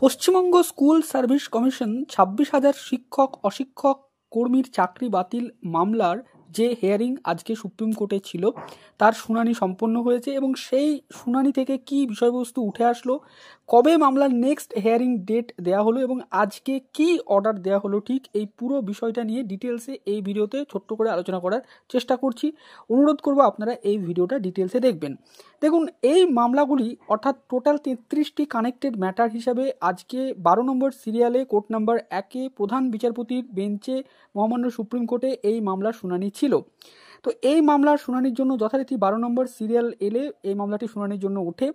Paschimbanga school service commission 26,000 শিক্ষক অশিক্ষক কর্মীর চাকরি বাতিল মামলার যে হিয়ারিং আজকে সুপ্রিম কোর্টে ছিল তার শুনানি সম্পন্ন হয়েছে এবং সেই শুনানি থেকে কি বিষয়বস্তু উঠে আসলো, কবে মামলার নেক্সট হিয়ারিং ডেট দেওয়া হলো এবং আজকে কি অর্ডার দেওয়া হলো, ঠিক এই পুরো বিষয়টা নিয়ে ডিটেলসে এই ভিডিওতে ছোট্ট করে আলোচনা করার চেষ্টা করছি। অনুরোধ করব আপনারা এই ভিডিওটা ডিটেলসে দেখবেন। দেখুন, এই মামলাগুলি অর্থাৎ টোটাল 33টি কানেক্টেড ম্যাটার হিসাবে আজকে 12 নম্বর সিরিয়ালে কোর্ট নাম্বার 1-এ প্রধান বিচারপতির বেঞ্চে মহামান্য সুপ্রিম কোর্টে এই মামলার শুনানি ছিল। তো এই মামলার শুনানির জন্য যথারীতি 12 নম্বর সিরিয়াল এলে এই মামলাটি শুনানির জন্য ওঠে।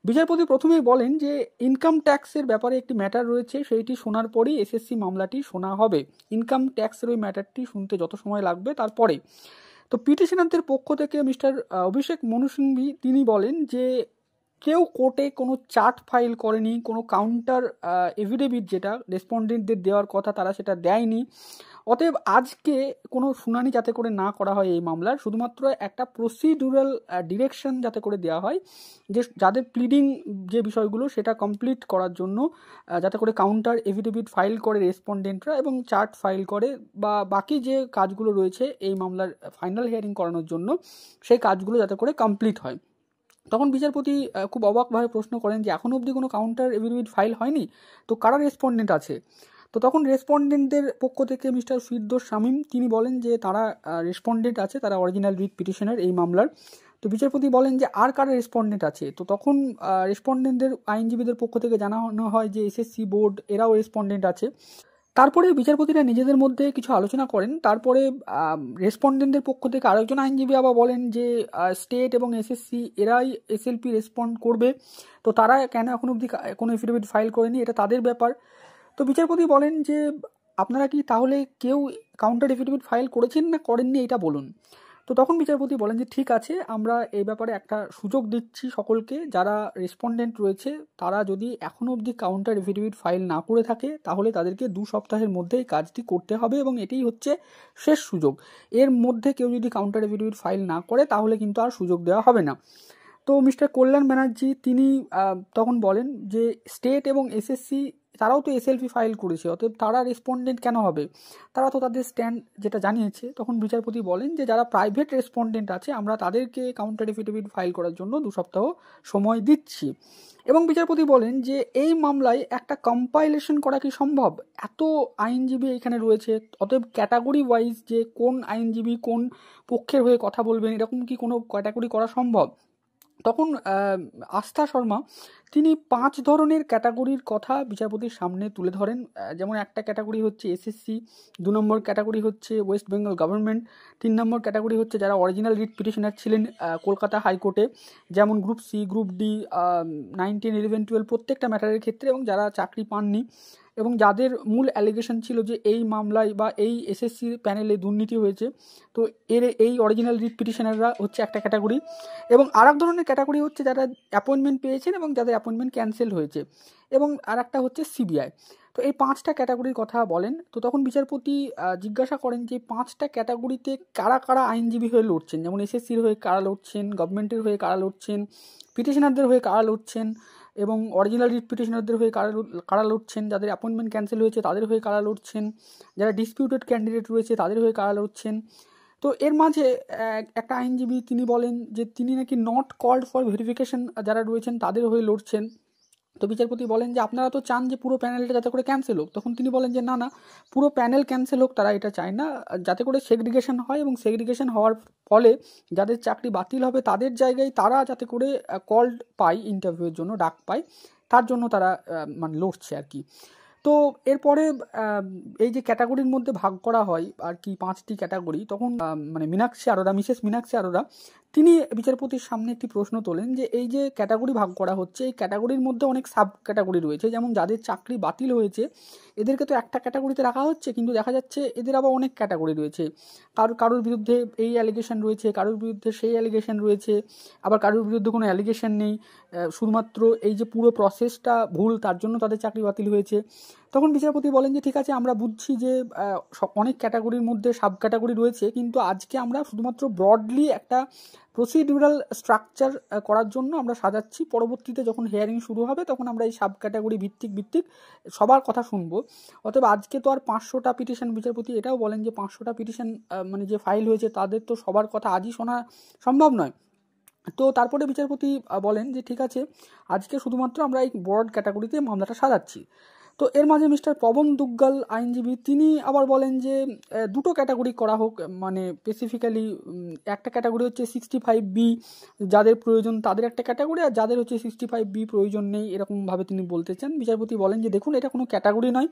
বিচারপতি প্রথমেই বলেন যে ইনকাম ট্যাক্সের ব্যাপারে একটি ম্যাটার রয়েছে, সেইটি শোনার পরেই এসএসসি মামলাটি শোনা হবে। ইনকাম ট্যাক্সের ওই ম্যাটারটি শুনতে যত সময় লাগবে তারপরে। তো পিটিশনারদের পক্ষ থেকে মিস্টার অভিষেক মনু সিংভি তিনি বলেন যে কেউ কোর্টে কোনো চার্ট ফাইল করেনি, কোনো কাউন্টার এভিডেভিট যেটা রেসপন্ডেন্টদের দেওয়ার কথা তারা সেটা দেয়নি। অতএব আজকে কোনো শুনানি যাতে করে না করা হয় এই মামলার, শুধুমাত্র একটা প্রসিডিউরাল ডিরেকশন যাতে করে দেওয়া হয় যে যাদের প্লিডিং যে বিষয়গুলো সেটা কমপ্লিট করার জন্য যাতে করে কাউন্টার এভিডেভিট ফাইল করে রেসপন্ডেন্টরা এবং চার্ট ফাইল করে বা বাকি যে কাজগুলো রয়েছে এই মামলার ফাইনাল হিয়ারিং করানোর জন্য সেই কাজগুলো যাতে করে কমপ্লিট হয়। তখন বিচারপতি খুব অবাকভাবে প্রশ্ন করেন যে এখনও অবধি কোনো কাউন্টার এভিডেভিট ফাইল হয়নি, তো কারা রেসপন্ডেন্ট আছে? তো তখন রেসপন্ডেন্টদের পক্ষ থেকে মিস্টার ফিরদৌস শামীম তিনি বলেন যে তারা রেসপন্ডেন্ট আছে, তারা অরিজিনাল রিট পিটিশনার এই মামলার। তো বিচারপতি বলেন যে আর কারা রেসপন্ডেন্ট আছে? তো তখন রেসপন্ডেন্টদের আইনজীবীদের পক্ষ থেকে জানানো হয় যে এসএসসি বোর্ড এরাও রেসপন্ডেন্ট আছে। তারপরে বিচারপতিরা নিজেদের মধ্যে কিছু আলোচনা করেন। তারপরে রেসপন্ডেন্টদের পক্ষ থেকে আরেকজন আইনজীবী আবার বলেন যে স্টেট এবং এসএসসি এরাই এসএলপি রেসপন্ড করবে, তো তারা কেন এখন অবধি কোনো এফিডেভিট ফাইল করেনি, এটা তাদের ব্যাপার। তো বিচারপতি বলেন যে আপনারা কি তাহলে কেউ কাউন্টার এফিডেভিট ফাইল করেছেন না করেননি এটা বলুন। তো তখন বিচারপতি বলেন যে ঠিক আছে, আমরা এই ব্যাপারে একটা সুযোগ দিচ্ছি সকলকে, যারা রেসপন্ডেন্ট রয়েছে তারা যদি এখনও অবধি কাউন্টার এফিডেভিট ফাইল না করে থাকে তাহলে তাদেরকে 2 সপ্তাহের মধ্যে এই কাজটি করতে হবে এবং এটাই হচ্ছে শেষ সুযোগ। এর মধ্যে কেউ যদি কাউন্টার এফিডেভিট ফাইল না করে তাহলে কিন্তু আর সুযোগ দেওয়া হবে না। তো মিস্টার কল্যাণ ব্যানার্জি তিনি তখন বলেন যে স্টেট এবং এসএসসি তারাও তো এসএলপি ফাইল করেছে, অতএব তারা রেসপন্ডেন্ট কেন হবে? তারা তো তাদের স্ট্যান্ড যেটা জানিয়েছে। তখন বিচারপতি বলেন যে যারা প্রাইভেট রেসপন্ডেন্ট আছে আমরা তাদেরকে কাউন্টার এফিডেভিট ফাইল করার জন্য 2 সপ্তাহ সময় দিচ্ছি। এবং বিচারপতি বলেন যে এই মামলায় একটা কম্পাইলেশন করা কি সম্ভব? এত আইনজীবী এখানে রয়েছে, অতএব ক্যাটাগরি ওয়াইজ যে কোন আইনজীবী কোন পক্ষের হয়ে কথা বলবেন এরকম কি কোনো ক্যাটাগরি করা সম্ভব? তখন আস্থা শর্মা তিনি 5 ধরনের ক্যাটাগরির কথা বিচারপতির সামনে তুলে ধরেন। যেমন একটা ক্যাটাগরি হচ্ছে এসএসসি, 2 নম্বর ক্যাটাগরি হচ্ছে ওয়েস্ট বেঙ্গল গভর্নমেন্ট, 3 নম্বর ক্যাটাগরি হচ্ছে যারা অরিজিনাল রিট পিটিশনার ছিলেন কলকাতা হাইকোর্টে, যেমন গ্রুপ সি, গ্রুপ ডি, 9, 10, 11, 12 প্রত্যেকটা ম্যাটারের ক্ষেত্রে, এবং যারা চাকরি পাননি এবং যাদের মূল অ্যালিগেশন ছিল যে এই মামলায় বা এই এসএসসি প্যানেলে দুর্নীতি হয়েছে, তো এই অরিজিনাল রিট পিটিশনাররা হচ্ছে একটা ক্যাটাগরি। এবং আর এক ধরনের ক্যাটাগরি হচ্ছে যারা অ্যাপয়েন্টমেন্ট পেয়েছেন এবং যাদের অ্যাপয়েন্টমেন্ট ক্যান্সেল হয়েছে, এবং আর একটা হচ্ছে সিবিআই। তো এই 5টা ক্যাটাগরির কথা বলেন। তো তখন বিচারপতি জিজ্ঞাসা করেন যে 5টা ক্যাটাগরিতে কারা কারা আইনজীবী হয়ে লড়ছেন, যেমন এসএসসির হয়ে কারা লড়ছেন, গভর্নমেন্টের হয়ে কারা লড়ছেন, পিটিশনারদের হয়ে কারা লড়ছেন এবং অরিজিনাল রিট পিটিশনারদের হয়ে কারা লড়ছেন, যাদের অ্যাপয়েন্টমেন্ট ক্যান্সেল হয়েছে তাদের হয়ে কারা লড়ছেন, যারা ডিসপিউটেড ক্যান্ডিডেট রয়েছে তাদের হয়ে কারা লড়ছেন। তো এর মাঝে একটা আইনজীবী তিনি বলেন যে তিনি নাকি নট কল্ড ফর ভেরিফিকেশন যারা রয়েছেন তাদের হয়ে লড়ছেন। তো বিচারপতি বলেন যে আপনারা তো চান যে পুরো প্যানেলটা যাতে করে ক্যান্সেল হোক। তখন তিনি বলেন যে না না, পুরো প্যানেল ক্যান্সেল হোক তারা এটা চায় না, যাতে করে সেগ্রিগেশন হয় এবং সেগ্রিগেশন হওয়ার ফলে যাদের চাকরি বাতিল হবে তাদের জায়গায় তারা যাতে করে কল্ড পায়, ইন্টারভিউয়ের জন্য ডাক পায়, তার জন্য তারা মানে লড়ছে আর কি। তো এরপরে এই যে ক্যাটাগরির মধ্যে ভাগ করা হয় আর কি 5টি ক্যাটাগরি, তখন মানে মিসেস মীনাক্ষী আরোরা তিনি বিচারপতির সামনে একটি প্রশ্ন তোলেন যে এই যে ক্যাটাগরি ভাগ করা হচ্ছে এই ক্যাটাগরির মধ্যে অনেক সাব ক্যাটাগরি রয়েছে, যেমন যাদের চাকরি বাতিল হয়েছে এদেরকে তো একটা ক্যাটাগরিতে রাখা হচ্ছে, কিন্তু দেখা যাচ্ছে এদের আবার অনেক ক্যাটাগরি রয়েছে, কারোর বিরুদ্ধে এই অ্যালিগেশন রয়েছে, কারোর বিরুদ্ধে সেই অ্যালিগেশন রয়েছে, আবার কারোর বিরুদ্ধে কোনো অ্যালিগেশন নেই, শুধুমাত্র এই যে পুরো প্রসেসটা ভুল তার জন্য তাদের চাকরি বাতিল হয়েছে। তখন বিচারপতি বলেন যে ঠিক আছে, আমরা বুঝছি যে অনেক ক্যাটাগরির মধ্যে সাব ক্যাটাগরি রয়েছে, কিন্তু আজকে আমরা শুধুমাত্র ব্রডলি একটা প্রসিডিউরাল স্ট্রাকচার করার জন্য আমরা সাজাচ্ছি। পরবর্তীতে যখন হিয়ারিং শুরু হবে তখন আমরা এই সাব ক্যাটাগরি ভিত্তিক সবার কথা শুনবো। অতএব আজকে তো আর 500টা পিটিশন, বিচারপতি এটাও বলেন যে 500টা পিটিশন মানে যে ফাইল হয়েছে তাদের তো সবার কথা আজই শোনা সম্ভব নয়। তো তারপরে বিচারপতি বলেন যে ঠিক আছে, আজকে শুধুমাত্র আমরা এই ব্রড ক্যাটাগরিতে মামলাটা সাজাচ্ছি। তো এর মাঝে মিস্টার পবন দুগ্গাল আইনজীবী তিনি আবার বলেন যে দুটো ক্যাটাগরি করা হোক, মানে স্পেসিফিক্যালি একটা ক্যাটাগরি হচ্ছে 65B, যাদের প্রয়োজন তাদের একটা ক্যাটাগরি, আর যাদের হচ্ছে 65B প্রয়োজন নেই, এরকমভাবে তিনি বলতে চান। বিচারপতি বলেন যে দেখুন, এটা কোনো ক্যাটাগরি নয়,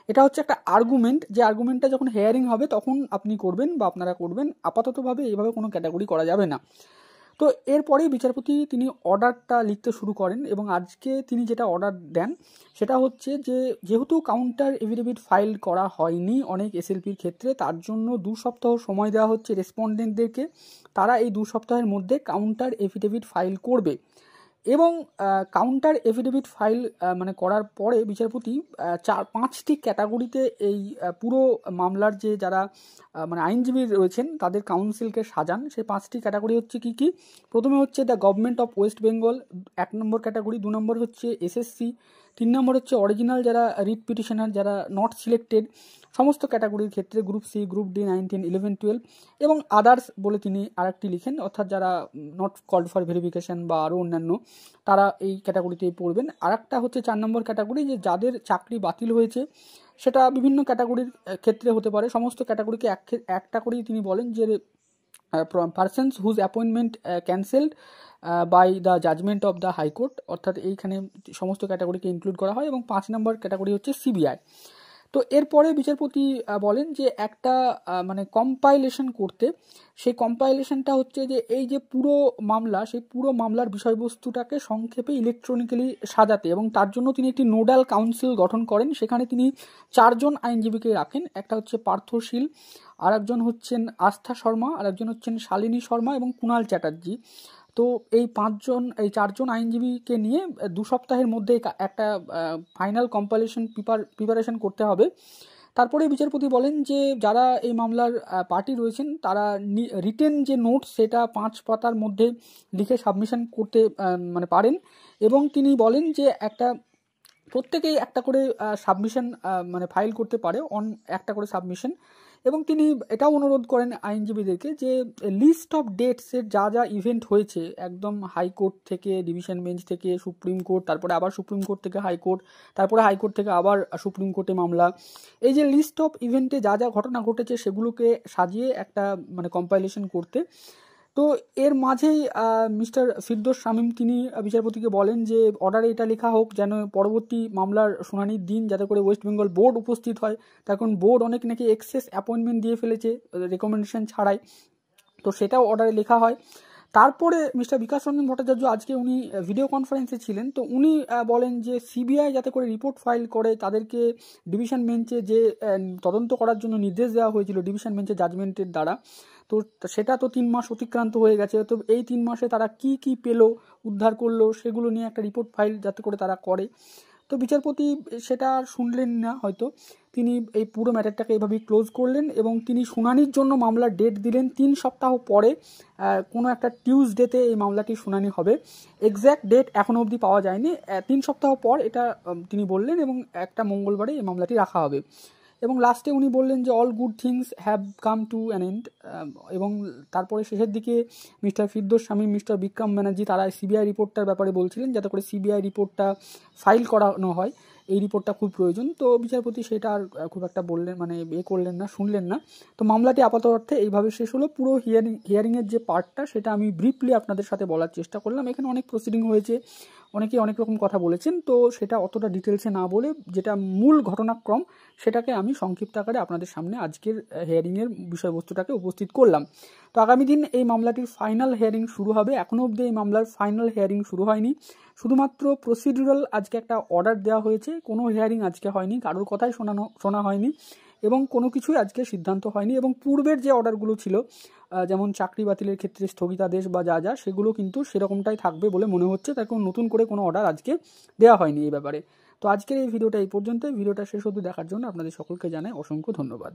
এটা হচ্ছে একটা আর্গুমেন্ট, যে আর্গুমেন্টটা যখন হেয়ারিং হবে তখন আপনি করবেন বা আপনারা করবেন, আপাততভাবে এইভাবে কোনো ক্যাটাগরি করা যাবে না। তো এরপরেই বিচারপতি তিনি অর্ডারটা লিখতে শুরু করেন, এবং আজকে তিনি যেটা অর্ডার দেন সেটা হচ্ছে যে যেহেতু কাউন্টার এফিডেভিট ফাইল করা হয়নি অনেক এসএলপির ক্ষেত্রে, তার জন্য 2 সপ্তাহ সময় দেওয়া হচ্ছে রেসপন্ডেন্টদেরকে। তারা এই 2 সপ্তাহের মধ্যে কাউন্টার এফিডেভিট ফাইল করবে, এবং কাউন্টার এফিডেভিট ফাইল মানে করার পরে বিচারপতি 4-5টি ক্যাটাগরিতে এই পুরো মামলার যে যারা মানে আইনজীবী রয়েছেন তাদের কাউন্সিলকে সাজান। সেই 5টি ক্যাটাগরি হচ্ছে কি কি? প্রথমে হচ্ছে the government of West Bengal, 1 number category. 2 নম্বর হচ্ছে এসএসসি। 3 নম্বর হচ্ছে অরিজিনাল যারা রিট পিটিশনার, যারা নট সিলেক্টেড, সমস্ত ক্যাটাগরির ক্ষেত্রে গ্রুপ সি, গ্রুপ ডি, 9, 10, 11, 12 এবং আদার্স বলে তিনি আরেকটি লিখেন, অর্থাৎ যারা নট কল্ড ফর ভেরিফিকেশন বা আরও অন্যান্য, তারা এই ক্যাটাগরিতেই পড়বেন। আরেকটা হচ্ছে 4 নম্বর ক্যাটাগরি, যে যাদের চাকরি বাতিল হয়েছে, সেটা বিভিন্ন ক্যাটাগরির ক্ষেত্রে হতে পারে। সমস্ত ক্যাটাগরিকে একটা করেই তিনি বলেন যে persons whose appointment cancelled by the judgment of the high court, অর্থাৎ এইখানে সমস্ত ক্যাটাগরিকে ইনক্লুড করা হয়। এবং 5 নম্বর ক্যাটাগরি হচ্ছে সিবিআই। তো এরপরে বিচারপতি বলেন যে একটা মানে কম্পাইলেশন করতে, সেই কম্পাইলেশনটা হচ্ছে যে এই যে পুরো মামলা, সেই পুরো মামলার বিষয়বস্তুটাকে সংক্ষেপে ইলেকট্রনিক্যালি সাজাতে, এবং তার জন্য তিনি একটি নোডাল কাউন্সিল গঠন করেন। সেখানে তিনি 4 জন আইনজীবীকে রাখেন। একটা হচ্ছে পার্থশীল, আর একজন হচ্ছেন আস্থা শর্মা, আর একজন হচ্ছেন শালিনী শর্মা এবং কুণাল চ্যাটার্জি। তো এই 4 জন আইনজীবীকে নিয়ে 2 সপ্তাহের মধ্যে একটা ফাইনাল কম্পাইলেশন প্রিপারেশন করতে হবে। তারপরে বিচারপতি বলেন যে যারা এই মামলার পার্টি রয়েছেন তারা রিটেন যে নোট সেটা 5 পাতার মধ্যে লিখে সাবমিশন করতে মানে পারেন, এবং তিনি বলেন যে প্রত্যেকেই একটা করে সাবমিশন মানে ফাইল করতে পারে, একটা করে সাবমিশন। এবং তিনি এটাও অনুরোধ করেন আইনজীবীদেরকে যে লিস্ট অফ ডেটসের যা যা ইভেন্ট হয়েছে, একদম হাইকোর্ট থেকে, ডিভিশন বেঞ্চ থেকে সুপ্রিম কোর্ট, তারপরে আবার সুপ্রিম কোর্ট থেকে হাইকোর্ট, তারপরে হাইকোর্ট থেকে আবার সুপ্রিম কোর্টে মামলা, এই যে লিস্ট অফ ইভেন্টে যা যা ঘটনা ঘটেছে সেগুলোকে সাজিয়ে একটা মানে কম্পাইলেশন করতে। তো এর মাঝেই মিস্টার ফিরদৌস শামীম তিনি বিচারপতিকে বলেন যে অর্ডারে এটা লেখা হোক যেন পরবর্তী মামলার শুনানির দিন যাতে করে ওয়েস্ট বেঙ্গল বোর্ড উপস্থিত হয়। তার কারণ বোর্ড অনেক নাকি এক্সেস অ্যাপয়েন্টমেন্ট দিয়ে ফেলেছে রেকমেন্ডেশন ছাড়াই, তো সেটাও অর্ডারে লেখা হয়। তারপরে মিস্টার বিকাশ রঞ্জন ভট্টাচার্য আজকে উনি ভিডিও কনফারেন্সে ছিলেন, তো উনি বলেন যে সিবিআই যাতে করে রিপোর্ট ফাইল করে, তাদেরকে ডিভিশন বেঞ্চে যে তদন্ত করার জন্য নির্দেশ দেওয়া হয়েছিল ডিভিশন বেঞ্চের জাজমেন্টের দ্বারা, তো সেটা তো 3 মাস অতিক্রান্ত হয়ে গেছে। তো এই 3 মাসে তারা কি কি পেলো, উদ্ধার করলো, সেগুলো নিয়ে একটা রিপোর্ট ফাইল যাতে করে তারা করে। তো বিচারপতি সেটা আর শুনলেন না হয়তো, তিনি এই পুরো ম্যাটারটাকে এভাবেই ক্লোজ করলেন, এবং তিনি শুনানির জন্য মামলার ডেট দিলেন 3 সপ্তাহ পরে, কোনো একটা টিউসডেতে এই মামলাটি শুনানি হবে। এক্স্যাক্ট ডেট এখনও অবধি পাওয়া যায়নি, 3 সপ্তাহ পর এটা তিনি বললেন, এবং একটা মঙ্গলবারে এই মামলাটি রাখা হবে। এবং লাস্টে উনি বললেন যে all good things have come to an end, এবং তারপরে শেষের দিকে মিস্টার ফিরদৌস শামীম, মিস্টার বিক্রম ব্যানার্জি তারা সিবিআই রিপোর্টটার ব্যাপারে বলছিলেন যাতে করে সিবিআই রিপোর্টটা ফাইল করানো হয়, এই রিপোর্টটা খুব প্রয়োজন। তো বিচারপতি সেটা আর খুব একটা বললেন, মানে করলেন না, শুনলেন না। তো মামলাটি আপাতত অর্থে এইভাবে শেষ হলো। পুরো হিয়ারিংয়ের যে পার্টটা সেটা আমি ব্রিফলি আপনাদের সাথে বলার চেষ্টা করলাম। এখানে অনেক প্রসিডিং হয়েছে, অনেকেই অনেক রকম কথা বলেছেন, তো সেটা অতটা ডিটেলসে না বলে যেটা মূল ঘটনাক্রম সেটাকে আমি সংক্ষিপ্ত আকারে আপনাদের সামনে আজকের হিয়ারিংয়ের বিষয়বস্তুটাকে উপস্থিত করলাম। তো আগামী দিন এই মামলাটির ফাইনাল হিয়ারিং শুরু হবে। এখনও অবধি এই মামলার ফাইনাল হিয়ারিং শুরু হয়নি, শুধুমাত্র প্রসিডিউরাল আজকে একটা অর্ডার দেওয়া হয়েছে, কোনো হিয়ারিং আজকে হয়নি, কারোর কথাই শোনা হয়নি, এবং কোনো কিছুই আজকে সিদ্ধান্ত হয়নি। এবং পূর্বের যে অর্ডারগুলো ছিল, যেমন চাকরি বাতিলের ক্ষেত্রে স্থগিতাদেশ বা যা সেগুলো কিন্তু সেরকমটাই থাকবে বলে মনে হচ্ছে, তার কোনো নতুন করে কোনো অর্ডার আজকে দেওয়া হয়নি এই ব্যাপারে। তো আজকের এই ভিডিওটা এই পর্যন্তই। ভিডিওটা শেষ অবধি দেখার জন্য আপনাদের সকলকে জানাই অসংখ্য ধন্যবাদ।